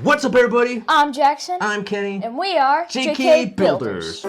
What's up, everybody? I'm Jackson. I'm Kenny. And we are JK Builders.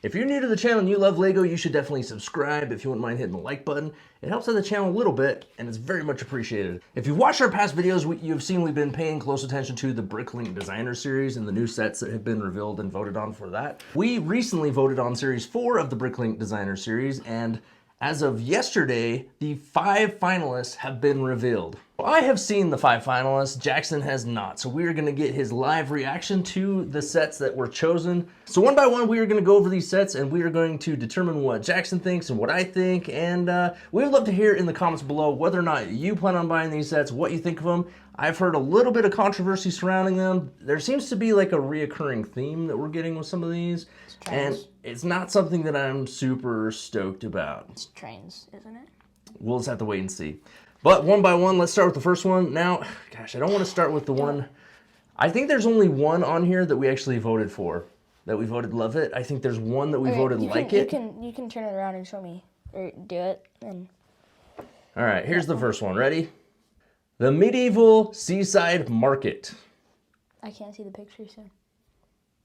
If you're new to the channel and you love Lego, you should definitely subscribe if you wouldn't mind hitting the like button. It helps out the channel a little bit, and it's very much appreciated. If you've watched our past videos, you've seen we've been paying close attention to the Bricklink Designer Series and the new sets that have been revealed and voted on for that. We recently voted on Series 4 of the Bricklink Designer Series, and as of yesterday, the 5 finalists have been revealed. I have seen the 5 finalists, Jackson has not, so we are going to get his live reaction to the sets that were chosen. So one by one, we are going to go over these sets and we are going to determine what Jackson thinks and what I think, and we would love to hear in the comments below whether or not you plan on buying these sets, what you think of them. I've heard a little bit of controversy surrounding them. There seems to be like a reoccurring theme that we're getting with some of these, and it's not something that I'm super stoked about. It's trains, isn't it? We'll just have to wait and see. But one by one, let's start with the first one. Now, gosh, I don't want to start with the one. I think there's only one on here that we actually voted for, that we voted love it. I think there's one that we voted like it. You can turn it around and show me, or do it. And all right, here's the first one. Ready? The Medieval Seaside Market. I can't see the picture soon.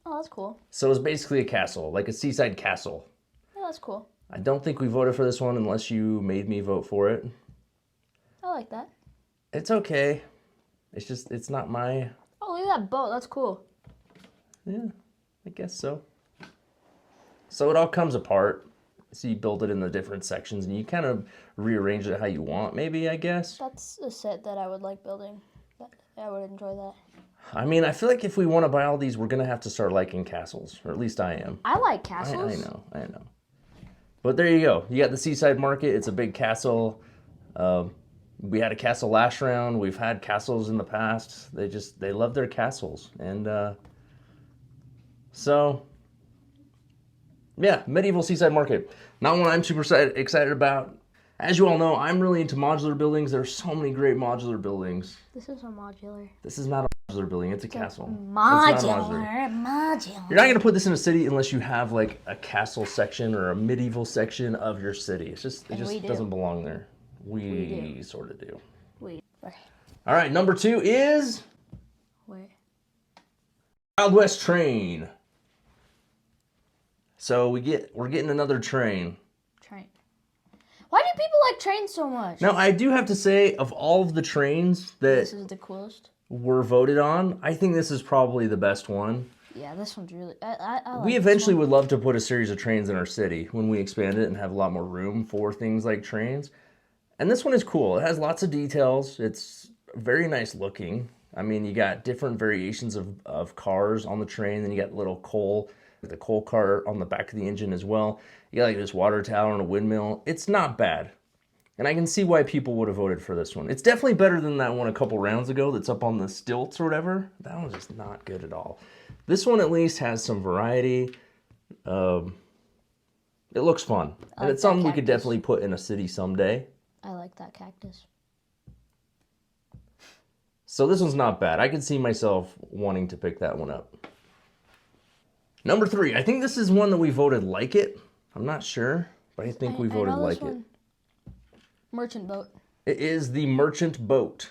Oh, that's cool. So it's basically a castle, like a seaside castle. Oh, that's cool. I don't think we voted for this one unless you made me vote for it. I like that. It's okay. It's just, it's not my... Oh, look at that boat. That's cool. Yeah, I guess so. So it all comes apart. So you build it in the different sections and you kind of rearrange it how you want, maybe, I guess. That's a set that I would like building. I would enjoy that. I mean, I feel like if we want to buy all these, we're going to have to start liking castles, or at least I am. I like castles. I know. But there you go. You got the Seaside Market. It's a big castle. We had a castle last round. We've had castles in the past. They love their castles. And so, yeah, Medieval Seaside Market. Not one I'm super excited about. As you all know, I'm really into modular buildings. There's so many great modular buildings. This is a modular. This is not a modular building. It's a castle. Modular. You're not going to put this in a city unless you have like a castle section or a medieval section of your city. It just doesn't belong there. We sort of do. Okay. All right, number 2 is Where? Wild West Train. So we're getting another train. Train. Why do people like trains so much? Now, I do have to say, of all of the trains that This is the coolest. were voted on, I think this is probably the best one. Yeah, this one's really... I like We eventually would love to put a series of trains in our city when we expand it and have a lot more room for things like trains. And this one is cool. It has lots of details. It's very nice looking. I mean, you got different variations of cars on the train. Then you got the coal cart on the back of the engine as well. You got like this water tower and a windmill. It's not bad. And I can see why people would have voted for this one. It's definitely better than that one a couple rounds ago that's up on the stilts or whatever. That one's just not good at all. This one at least has some variety. It looks fun. And it's something we could definitely put in a city someday. I like that cactus. So this one's not bad. I could see myself wanting to pick that one up. Number 3. I think this is one that we voted like it. I'm not sure, but I think we voted like it. Merchant boat. It is the Merchant Boat.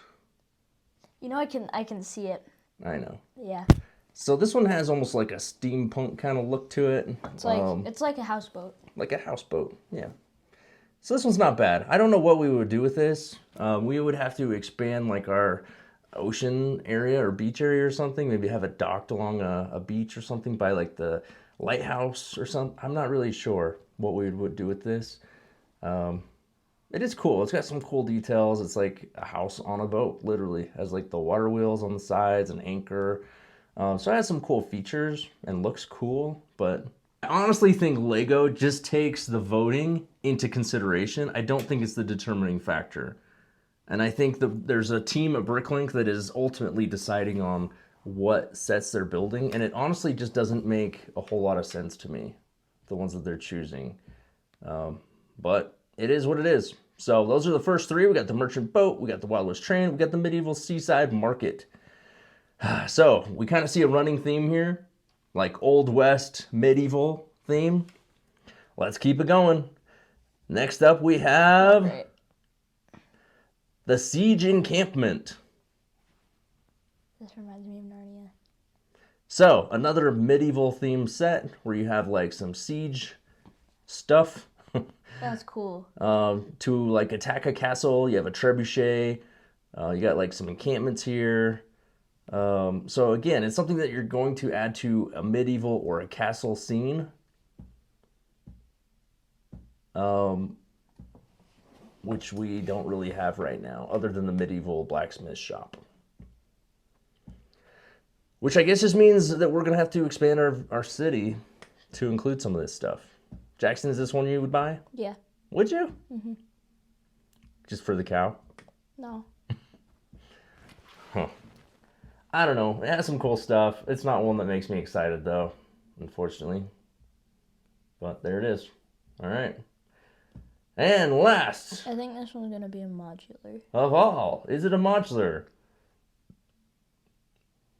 You know, I can see it. I know. Yeah. So this one has almost like a steampunk kind of look to it. It's like a houseboat. Like a houseboat, yeah. So this one's not bad. I don't know what we would do with this. We would have to expand like our ocean area or beach area or something. Maybe have it docked along a beach or something by like the lighthouse or something. I'm not really sure what we would do with this. It is cool. It's got some cool details. It's like a house on a boat, literally. It has like the water wheels on the sides, an anchor. So it has some cool features and looks cool, but I honestly think Lego just takes the voting into consideration. I don't think it's the determining factor. And I think there's a team at Bricklink that is ultimately deciding on what sets they're building, and it honestly just doesn't make a whole lot of sense to me, the ones that they're choosing. But it is what it is. So those are the first 3. We got the Merchant Boat, we got the Wild West Train, we got the Medieval Seaside Market. So we kind of see a running theme here, like Old West medieval theme. let's keep it going. Next up, we have Right. the Siege Encampment. This reminds me of Narnia. So, another medieval themed set where you have like some siege stuff That's cool. to like attack a castle. You have a trebuchet. You got like some encampments here. So again, it's something that you're going to add to a medieval or a castle scene. Which we don't really have right now, other than the medieval blacksmith shop. Which I guess just means that we're going to have to expand our city to include some of this stuff. Jackson, is this one you would buy? Yeah. Would you? Mm-hmm. Just for the cow? No. Huh. I don't know. It has some cool stuff. It's not one that makes me excited, though, unfortunately. But there it is. All right. And last I think this one's going to be a modular. of all, is it a modular?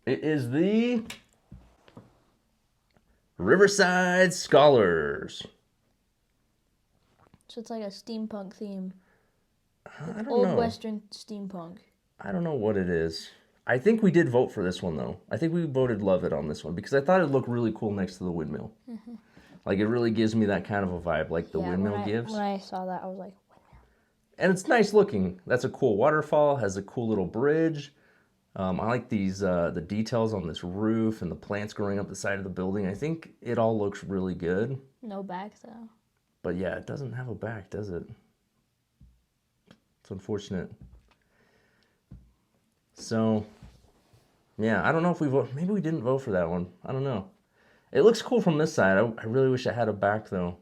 It is the Riverside Scholars. So it's like a steampunk theme. I don't Old know. Western steampunk. I don't know what it is. I think we did vote for this one, though. I think we voted love it on this one because I thought it'd look really cool next to the windmill. Mm-hmm. Like, it really gives me that kind of a vibe like the windmill gives. When I saw that, I was like, windmill. And it's nice looking. That's a cool waterfall, has a cool little bridge. I like these the details on this roof and the plants growing up the side of the building. I think it all looks really good. No back, though. But yeah, it doesn't have a back, does it? It's unfortunate. So, yeah, I don't know if we vote. Maybe we didn't vote for that one. I don't know. It looks cool from this side. I really wish it had a back, though.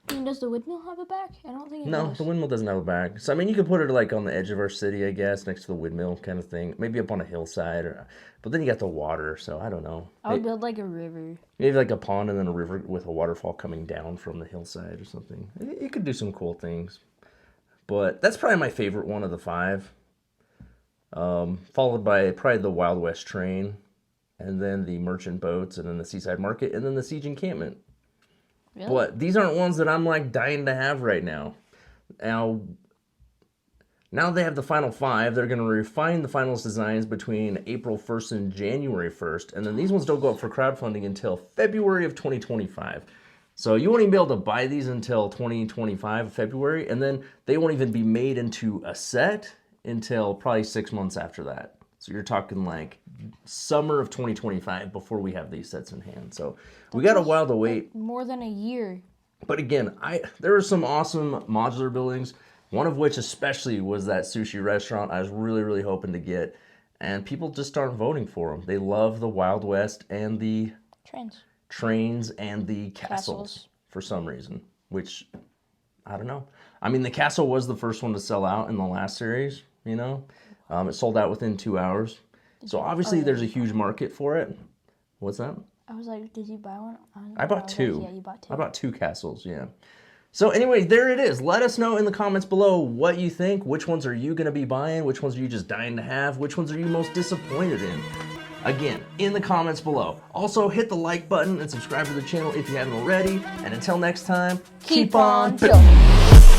I mean, does the windmill have a back? I don't think it No, does. the windmill doesn't have a back. So, I mean, you could put it, like, on the edge of our city, I guess, next to the windmill kind of thing. Maybe up on a hillside. But then you got the water, so I don't know. I would build like a river. Maybe like a pond and then a river with a waterfall coming down from the hillside or something. You could do some cool things. But that's probably my favorite one of the 5. Followed by probably the Wild West train, and then the merchant boats, and then the seaside market, and then the siege encampment. Really? But these aren't ones that I'm like dying to have right now. Now they have the final 5. They're going to refine the finals designs between April 1st and January 1st. And then these ones don't go up for crowdfunding until February of 2025. So you won't even be able to buy these until 2025 February. And then they won't even be made into a set until probably 6 months after that. So you're talking like summer of 2025 before we have these sets in hand. So we got a while to wait. More than a year. But again, there are some awesome modular buildings. One of which especially was that sushi restaurant I was really, really hoping to get. And people just aren't voting for them. They love the Wild West and the trains and the castles for some reason. Which, I don't know. I mean, the castle was the first one to sell out in the last series, you know. It sold out within 2 hours. So obviously there's a huge market for it. What's that? I was like, did you buy one? I bought 2. Like, yeah, you bought 2. I bought 2 castles, yeah. So anyway, there it is. Let us know in the comments below what you think. Which ones are you going to be buying? Which ones are you just dying to have? Which ones are you most disappointed in? Again, in the comments below. Also, hit the like button and subscribe to the channel if you haven't already. And until next time, Keep on building.